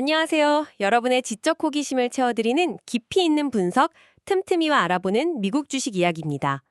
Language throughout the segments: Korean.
안녕하세요. 여러분의 지적 호기심을 채워드리는 깊이 있는 분석, 틈틈이와 알아보는 미국 주식 이야기입니다.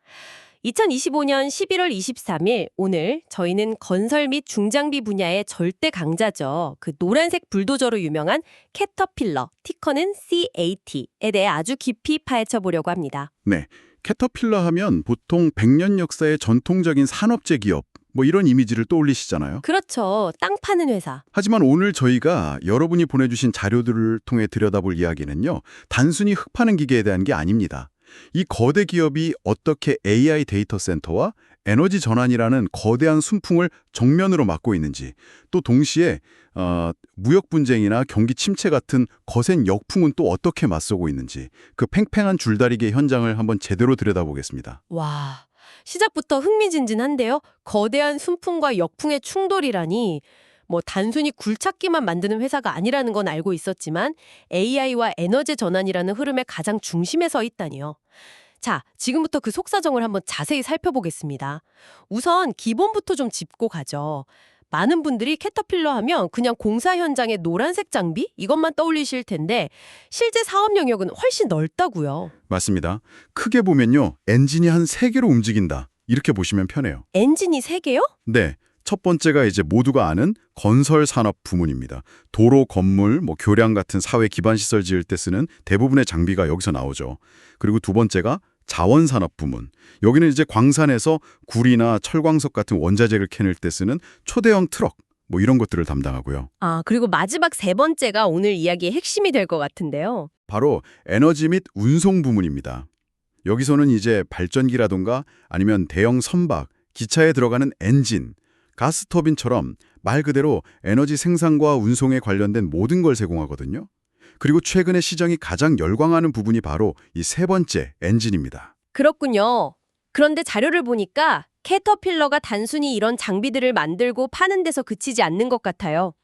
2025년 11월 23일 오늘 저희는 건설 및 중장비 분야의 절대 강자죠. 그 노란색 불도저로 유명한 캐터필러, 티커는 CAT에 대해 아주 깊이 파헤쳐 보려고 합니다. 네, 캐터필러 하면 보통 100년 역사의 전통적인 산업재 기업, 이런 이미지를 떠올리시잖아요. 그렇죠. 땅 파는 회사. 하지만 오늘 저희가 여러분이 보내주신 자료들을 통해 들여다볼 이야기는요, 단순히 흙 파는 기계에 대한 게 아닙니다. 이 거대 기업이 어떻게 AI 데이터 센터와 에너지 전환이라는 거대한 순풍을 정면으로 맡고 있는지, 또 동시에 무역 분쟁이나 경기 침체 같은 거센 역풍은 또 어떻게 맞서고 있는지 그 팽팽한 줄다리기 현장을 한번 제대로 들여다보겠습니다. 와, 시작부터 흥미진진한데요. 거대한 순풍과 역풍의 충돌이라니 단순히 굴착기만 만드는 회사가 아니라는 건 알고 있었지만 AI와 에너지 전환이라는 흐름의 가장 중심에 서 있다니요. 자, 지금부터 그 속사정을 한번 자세히 살펴보겠습니다. 우선 기본부터 좀 짚고 가죠. 많은 분들이 캐터필러 하면 그냥 공사 현장의 노란색 장비? 이것만 떠올리실 텐데 실제 사업 영역은 훨씬 넓다고요. 맞습니다. 크게 보면요, 엔진이 한 3개로 움직인다. 이렇게 보시면 편해요. 엔진이 3개요? 네. 첫 번째가 이제 모두가 아는 건설 산업 부문입니다. 도로, 건물, 교량 같은 사회 기반 시설 지을 때 쓰는 대부분의 장비가 여기서 나오죠. 그리고 두 번째가 자원 산업 부문. 여기는 이제 광산에서 구리나 철광석 같은 원자재를 캐낼 때 쓰는 초대형 트럭, 이런 것들을 담당하고요. 아, 그리고 마지막 세 번째가 오늘 이야기의 핵심이 될 것 같은데요. 바로 에너지 및 운송 부문입니다. 여기서는 이제 발전기라던가 아니면 대형 선박, 기차에 들어가는 엔진, 가스터빈처럼 말 그대로 에너지 생산과 운송에 관련된 모든 걸 제공하거든요. 그리고 최근에 시장이 가장 열광하는 부분이 바로 이 세 번째 엔진입니다. 그렇군요. 그런데 자료를 보니까 캐터필러가 단순히 이런 장비들을 만들고 파는 데서 그치지 않는 것 같아요.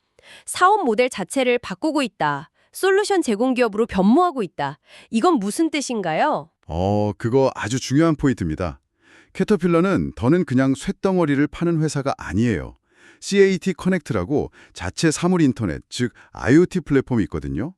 사업 모델 자체를 바꾸고 있다. 솔루션 제공 기업으로 변모하고 있다. 이건 무슨 뜻인가요? 그거 아주 중요한 포인트입니다. 캐터필러는 더는 그냥 쇳덩어리를 파는 회사가 아니에요. CAT 커넥트라고 자체 사물 인터넷, 즉 IoT 플랫폼이 있거든요.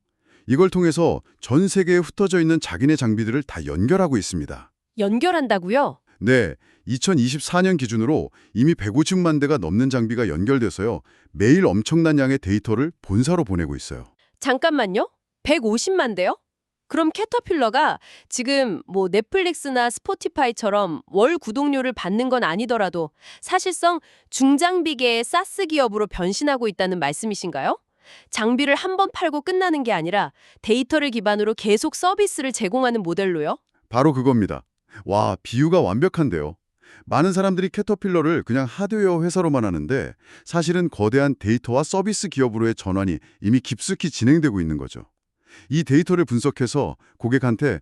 이걸 통해서 전 세계에 흩어져 있는 자기네 장비들을 다 연결하고 있습니다. 연결한다고요? 네, 2024년 기준으로 이미 150만 대가 넘는 장비가 연결돼서요. 매일 엄청난 양의 데이터를 본사로 보내고 있어요. 잠깐만요. 150만 대요? 그럼 캐터필러가 지금 넷플릭스나 스포티파이처럼 월 구독료를 받는 건 아니더라도 사실상 중장비계의 사스 기업으로 변신하고 있다는 말씀이신가요? 장비를 한 번 팔고 끝나는 게 아니라 데이터를 기반으로 계속 서비스를 제공하는 모델로요? 바로 그겁니다. 와, 비유가 완벽한데요. 많은 사람들이 캐터필러를 그냥 하드웨어 회사로만 하는데 사실은 거대한 데이터와 서비스 기업으로의 전환이 이미 깊숙이 진행되고 있는 거죠. 이 데이터를 분석해서 고객한테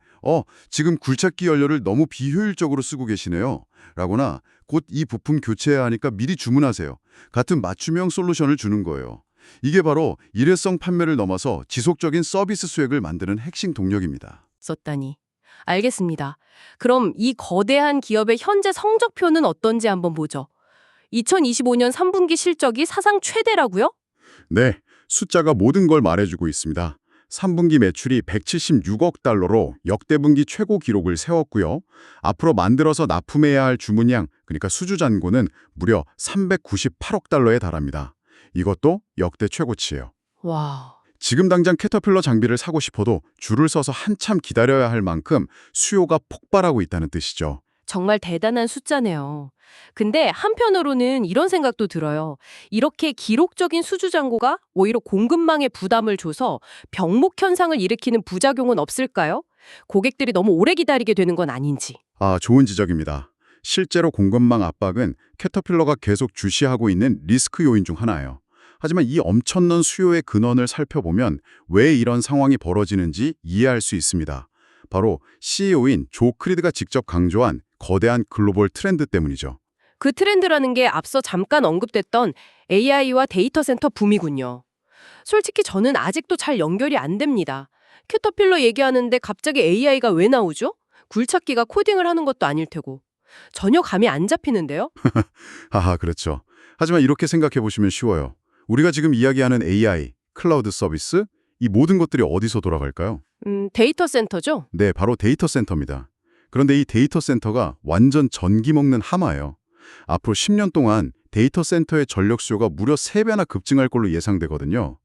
지금 굴착기 연료를 너무 비효율적으로 쓰고 계시네요. 라거나 곧 이 부품 교체해야 하니까 미리 주문하세요. 같은 맞춤형 솔루션을 주는 거예요. 이게 바로 일회성 판매를 넘어서 지속적인 서비스 수익을 만드는 핵심 동력입니다. 썼다니. 알겠습니다. 그럼 이 거대한 기업의 현재 성적표는 어떤지 한번 보죠. 2025년 3분기 실적이 사상 최대라고요? 네, 숫자가 모든 걸 말해주고 있습니다. 3분기 매출이 176억 달러로 역대 분기 최고 기록을 세웠고요. 앞으로 만들어서 납품해야 할 주문량, 그러니까 수주 잔고는 무려 398억 달러에 달합니다. 이것도 역대 최고치예요. 와, 지금 당장 캐터필러 장비를 사고 싶어도 줄을 서서 한참 기다려야 할 만큼 수요가 폭발하고 있다는 뜻이죠. 정말 대단한 숫자네요. 근데 한편으로는 이런 생각도 들어요. 이렇게 기록적인 수주 잔고가 오히려 공급망에 부담을 줘서 병목 현상을 일으키는 부작용은 없을까요? 고객들이 너무 오래 기다리게 되는 건 아닌지. 좋은 지적입니다. 실제로 공급망 압박은 캐터필러가 계속 주시하고 있는 리스크 요인 중 하나예요. 하지만 이 엄청난 수요의 근원을 살펴보면 왜 이런 상황이 벌어지는지 이해할 수 있습니다. 바로 CEO인 조 크리드가 직접 강조한 거대한 글로벌 트렌드 때문이죠. 그 트렌드라는 게 앞서 잠깐 언급됐던 AI와 데이터 센터 붐이군요. 솔직히 저는 아직도 잘 연결이 안 됩니다. 캐터필러 얘기하는데 갑자기 AI가 왜 나오죠? 굴착기가 코딩을 하는 것도 아닐 테고. 전혀 감이 안 잡히는데요? 하하, 그렇죠. 하지만 이렇게 생각해 보시면 쉬워요. 우리가 지금 이야기하는 AI, 클라우드 서비스, 이 모든 것들이 어디서 돌아갈까요? 데이터 센터죠? 네, 바로 데이터 센터입니다. 그런데 이 데이터 센터가 완전 전기 먹는 하마예요. 앞으로 10년 동안 데이터 센터의 전력 수요가 무려 3배나 급증할 걸로 예상되거든요.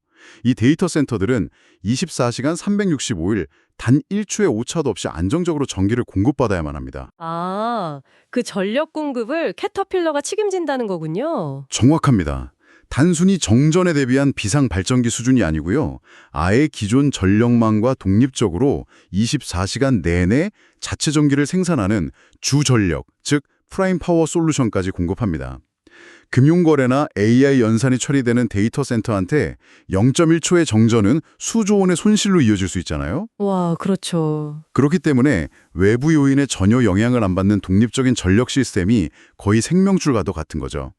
이 데이터 센터들은 24시간 365일 단 1초의 오차도 없이 안정적으로 전기를 공급받아야만 합니다. 아, 그 전력 공급을 캐터필러가 책임진다는 거군요. 정확합니다. 단순히 정전에 대비한 비상 발전기 수준이 아니고요. 아예 기존 전력망과 독립적으로 24시간 내내 자체 전기를 생산하는 주전력, 즉 프라임 파워 솔루션까지 공급합니다. 금융거래나 AI 연산이 처리되는 데이터 센터한테 0.1초의 정전은 수조 원의 손실로 이어질 수 있잖아요. 와, 그렇죠. 그렇기 때문에 외부 요인에 전혀 영향을 안 받는 독립적인 전력 시스템이 거의 생명줄과도 같은 거죠.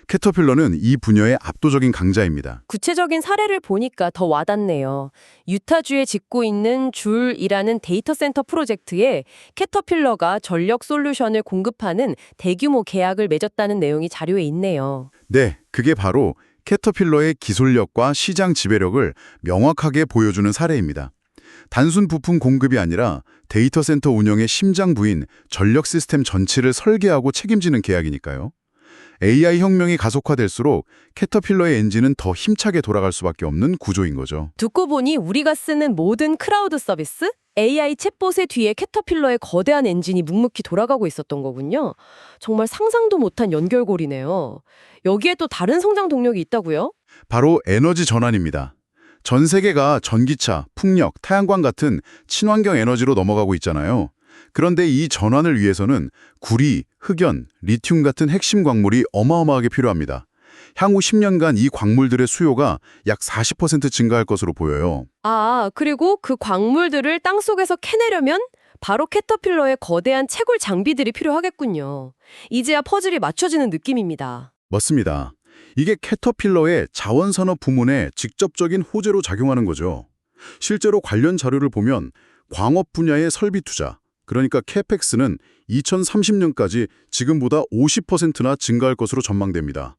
캐터필러는 이 분야의 압도적인 강자입니다. 구체적인 사례를 보니까 더 와닿네요. 유타주에 짓고 있는 줄이라는 데이터 센터 프로젝트에 캐터필러가 전력 솔루션을 공급하는 대규모 계약을 맺었다는 내용이 자료에 있네요. 네, 그게 바로 캐터필러의 기술력과 시장 지배력을 명확하게 보여주는 사례입니다. 단순 부품 공급이 아니라 데이터 센터 운영의 심장부인 전력 시스템 전체를 설계하고 책임지는 계약이니까요. AI 혁명이 가속화될수록 캐터필러의 엔진은 더 힘차게 돌아갈 수밖에 없는 구조인 거죠. 듣고 보니 우리가 쓰는 모든 크라우드 서비스, AI 챗봇의 뒤에 캐터필러의 거대한 엔진이 묵묵히 돌아가고 있었던 거군요. 정말 상상도 못한 연결고리네요. 여기에 또 다른 성장 동력이 있다고요? 바로 에너지 전환입니다. 전 세계가 전기차, 풍력, 태양광 같은 친환경 에너지로 넘어가고 있잖아요. 그런데 이 전환을 위해서는 구리, 흑연, 리튬 같은 핵심 광물이 어마어마하게 필요합니다. 향후 10년간 이 광물들의 수요가 약 40% 증가할 것으로 보여요. 아, 그리고 그 광물들을 땅속에서 캐내려면 바로 캐터필러의 거대한 채굴 장비들이 필요하겠군요. 이제야 퍼즐이 맞춰지는 느낌입니다. 맞습니다. 이게 캐터필러의 자원산업 부문에 직접적인 호재로 작용하는 거죠. 실제로 관련 자료를 보면 광업 분야의 설비 투자, 그러니까 캐펙스는 2030년까지 지금보다 50%나 증가할 것으로 전망됩니다.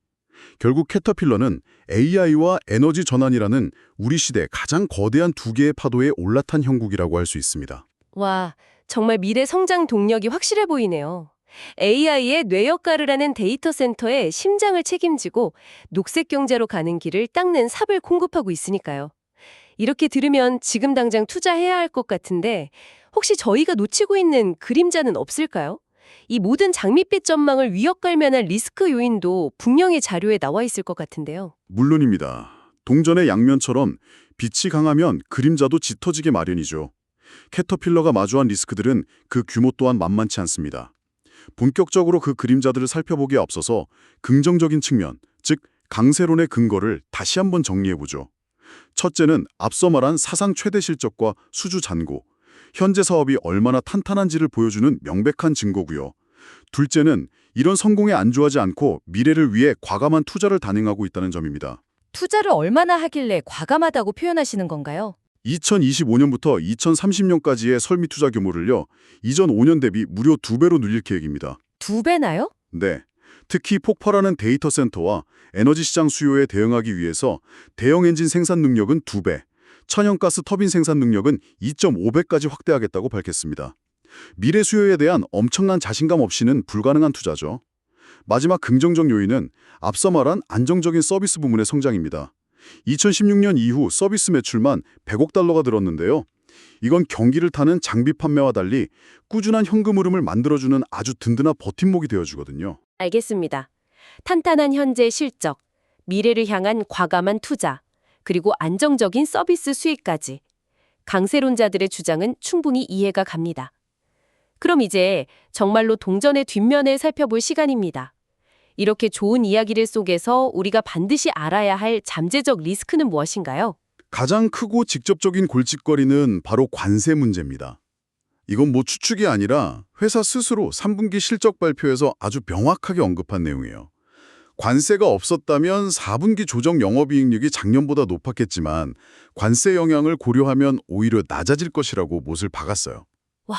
결국 캐터필러는 AI와 에너지 전환이라는 우리 시대 가장 거대한 두 개의 파도에 올라탄 형국이라고 할 수 있습니다. 와, 정말 미래 성장 동력이 확실해 보이네요. AI의 뇌 역할을 하는 데이터 센터의 심장을 책임지고 녹색 경제로 가는 길을 닦는 삽을 공급하고 있으니까요. 이렇게 들으면 지금 당장 투자해야 할 것 같은데 혹시 저희가 놓치고 있는 그림자는 없을까요? 이 모든 장밋빛 전망을 위협갈 만한 리스크 요인도 분명히 자료에 나와 있을 것 같은데요. 물론입니다. 동전의 양면처럼 빛이 강하면 그림자도 짙어지게 마련이죠. 캐터필러가 마주한 리스크들은 그 규모 또한 만만치 않습니다. 본격적으로 그 그림자들을 살펴보기에 앞서서 긍정적인 측면, 즉 강세론의 근거를 다시 한번 정리해보죠. 첫째는 앞서 말한 사상 최대 실적과 수주 잔고, 현재 사업이 얼마나 탄탄한지를 보여주는 명백한 증거고요. 둘째는 이런 성공에 안주하지 않고 미래를 위해 과감한 투자를 단행하고 있다는 점입니다. 투자를 얼마나 하길래 과감하다고 표현하시는 건가요? 2025년부터 2030년까지의 설비 투자 규모를요, 이전 5년 대비 무려 2배로 늘릴 계획입니다. 2배나요? 네. 특히 폭발하는 데이터 센터와 에너지 시장 수요에 대응하기 위해서 대형 엔진 생산 능력은 2배, 천연가스 터빈 생산 능력은 2.5배까지 확대하겠다고 밝혔습니다. 미래 수요에 대한 엄청난 자신감 없이는 불가능한 투자죠. 마지막 긍정적 요인은 앞서 말한 안정적인 서비스 부문의 성장입니다. 2016년 이후 서비스 매출만 100억 달러가 늘었는데요. 이건 경기를 타는 장비 판매와 달리 꾸준한 현금 흐름을 만들어주는 아주 든든한 버팀목이 되어주거든요. 알겠습니다. 탄탄한 현재 실적, 미래를 향한 과감한 투자, 그리고 안정적인 서비스 수익까지. 강세론자들의 주장은 충분히 이해가 갑니다. 그럼 이제 정말로 동전의 뒷면을 살펴볼 시간입니다. 이렇게 좋은 이야기를 속에서 우리가 반드시 알아야 할 잠재적 리스크는 무엇인가요? 가장 크고 직접적인 골칫거리는 바로 관세 문제입니다. 이건 뭐 추측이 아니라 회사 스스로 3분기 실적 발표에서 아주 명확하게 언급한 내용이에요. 관세가 없었다면 4분기 조정 영업이익률이 작년보다 높았겠지만 관세 영향을 고려하면 오히려 낮아질 것이라고 못을 박았어요. 와,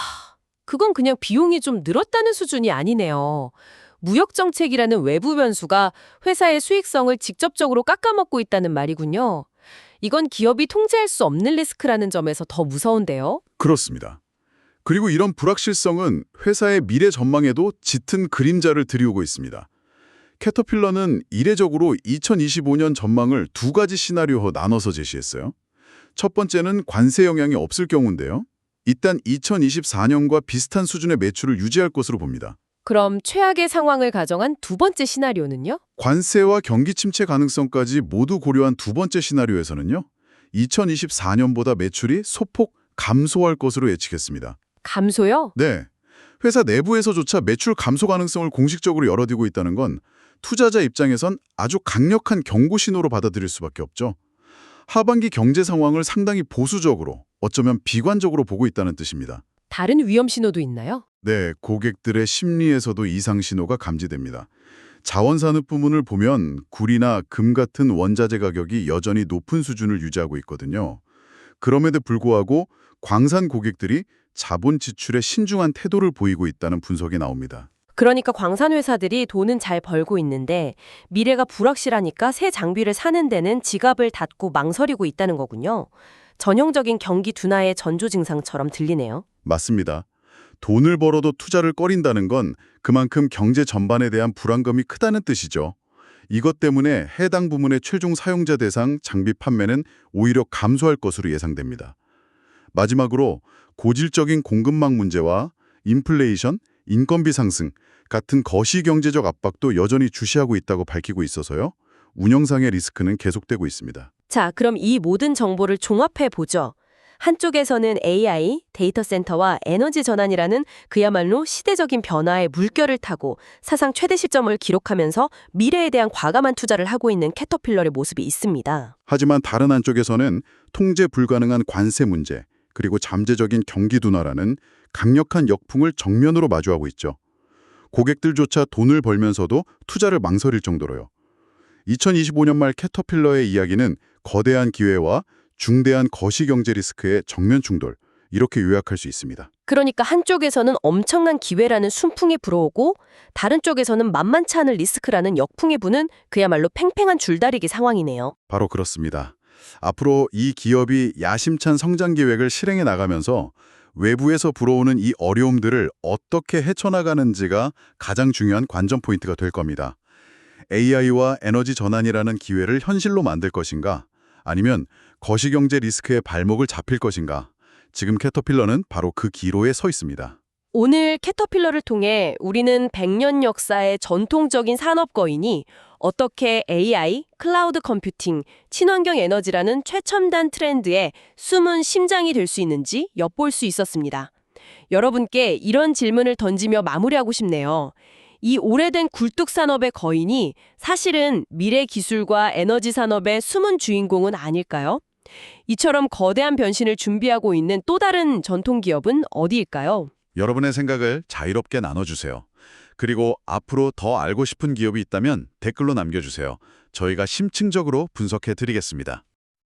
그건 그냥 비용이 좀 늘었다는 수준이 아니네요. 무역 정책이라는 외부 변수가 회사의 수익성을 직접적으로 깎아먹고 있다는 말이군요. 이건 기업이 통제할 수 없는 리스크라는 점에서 더 무서운데요. 그렇습니다. 그리고 이런 불확실성은 회사의 미래 전망에도 짙은 그림자를 들이우고 있습니다. 캐터필러는 이례적으로 2025년 전망을 두 가지 시나리오로 나눠서 제시했어요. 첫 번째는 관세 영향이 없을 경우인데요. 일단 2024년과 비슷한 수준의 매출을 유지할 것으로 봅니다. 그럼 최악의 상황을 가정한 두 번째 시나리오는요? 관세와 경기 침체 가능성까지 모두 고려한 두 번째 시나리오에서는요. 2024년보다 매출이 소폭 감소할 것으로 예측했습니다. 감소요? 네. 회사 내부에서조차 매출 감소 가능성을 공식적으로 열어두고 있다는 건 투자자 입장에선 아주 강력한 경고 신호로 받아들일 수밖에 없죠. 하반기 경제 상황을 상당히 보수적으로, 어쩌면 비관적으로 보고 있다는 뜻입니다. 다른 위험 신호도 있나요? 네, 고객들의 심리에서도 이상 신호가 감지됩니다. 자원산업 부문을 보면 구리나 금 같은 원자재 가격이 여전히 높은 수준을 유지하고 있거든요. 그럼에도 불구하고 광산 고객들이 자본 지출에 신중한 태도를 보이고 있다는 분석이 나옵니다. 그러니까 광산 회사들이 돈은 잘 벌고 있는데 미래가 불확실하니까 새 장비를 사는 데는 지갑을 닫고 망설이고 있다는 거군요. 전형적인 경기 둔화의 전조 증상처럼 들리네요. 맞습니다. 돈을 벌어도 투자를 꺼린다는 건 그만큼 경제 전반에 대한 불안감이 크다는 뜻이죠. 이것 때문에 해당 부문의 최종 사용자 대상 장비 판매는 오히려 감소할 것으로 예상됩니다. 마지막으로 고질적인 공급망 문제와 인플레이션, 인건비 상승 같은 거시경제적 압박도 여전히 주시하고 있다고 밝히고 있어서요. 운영상의 리스크는 계속되고 있습니다. 자, 그럼 이 모든 정보를 종합해 보죠. 한쪽에서는 AI, 데이터 센터와 에너지 전환이라는 그야말로 시대적인 변화의 물결을 타고 사상 최대 시점을 기록하면서 미래에 대한 과감한 투자를 하고 있는 캐터필러의 모습이 있습니다. 하지만 다른 한쪽에서는 통제 불가능한 관세 문제, 그리고 잠재적인 경기 둔화라는 강력한 역풍을 정면으로 마주하고 있죠. 고객들조차 돈을 벌면서도 투자를 망설일 정도로요. 2025년 말 캐터필러의 이야기는 거대한 기회와 중대한 거시경제 리스크의 정면 충돌, 이렇게 요약할 수 있습니다. 그러니까 한쪽에서는 엄청난 기회라는 순풍이 불어오고 다른 쪽에서는 만만치 않은 리스크라는 역풍이 부는 그야말로 팽팽한 줄다리기 상황이네요. 바로 그렇습니다. 앞으로 이 기업이 야심찬 성장 계획을 실행해 나가면서 외부에서 불어오는 이 어려움들을 어떻게 헤쳐나가는지가 가장 중요한 관전 포인트가 될 겁니다. AI와 에너지 전환이라는 기회를 현실로 만들 것인가? 아니면 거시경제 리스크의 발목을 잡힐 것인가? 지금 캐터필러는 바로 그 기로에 서 있습니다. 오늘 캐터필러를 통해 우리는 100년 역사의 전통적인 산업 거인이 어떻게 AI, 클라우드 컴퓨팅, 친환경 에너지라는 최첨단 트렌드의 숨은 심장이 될 수 있는지 엿볼 수 있었습니다. 여러분께 이런 질문을 던지며 마무리하고 싶네요. 이 오래된 굴뚝 산업의 거인이 사실은 미래 기술과 에너지 산업의 숨은 주인공은 아닐까요? 이처럼 거대한 변신을 준비하고 있는 또 다른 전통 기업은 어디일까요? 여러분의 생각을 자유롭게 나눠주세요. 그리고 앞으로 더 알고 싶은 기업이 있다면 댓글로 남겨주세요. 저희가 심층적으로 분석해 드리겠습니다.